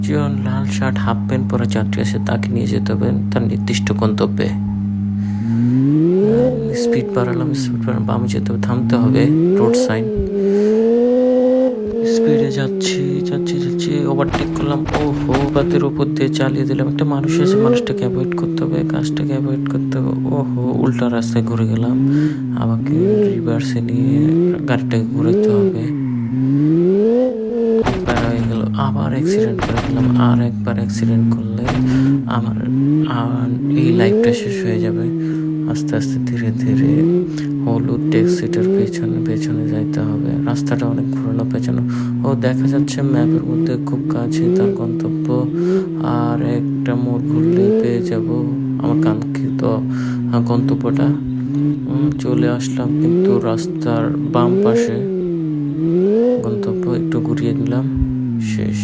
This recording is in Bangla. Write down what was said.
একজন লাল শার্ট হাফ প্যান্ট পরা যাত্রী আছে, তাকে নিয়ে যেতে হবে তার নির্দিষ্ট গন্তব্যে। স্পিড বাড়ালাম, বামে যেতে হবে, থামতে হবে, রোড সাইন। স্পিডে যাচ্ছি, ওভারটেক করলাম। ওহো, বাদের উপর দিয়ে চালিয়ে দিলাম। একটা মানুষ আছে, মানুষটাকে অ্যাভয়েড করতে হবে, গাছটাকে অ্যাভয়েড করতে হবে। ওহো, উল্টা রাস্তায় ঘুরে গেলাম। আমাকে রিভার্সে নিয়ে গাড়িটাকে ঘুরাতে হবে। হয়ে গেল, আবার অ্যাক্সিডেন্ট করে ফেললাম। আর একবার অ্যাক্সিডেন্ট করলে আমার এই লাইফটা শেষ হয়ে যাবে। আস্তে আস্তে ধীরে ধীরে হলুদ ট্যাক্সিটার পেছনে যাইতে হবে। রাস্তাটা অনেক ঘোরানো পেছানো। ও দেখা যাচ্ছে ম্যাপের মধ্যে খুব কাছে তার গন্তব্য। আর একটা মোড় ঘুরলেই পেয়ে যাব আমার কাঙ্ক্ষিত গন্তব্যটা। চলে আসলাম, কিন্তু রাস্তার বাম পাশে গন্তব্য। একটু ঘুরিয়ে নিলাম, শেষ।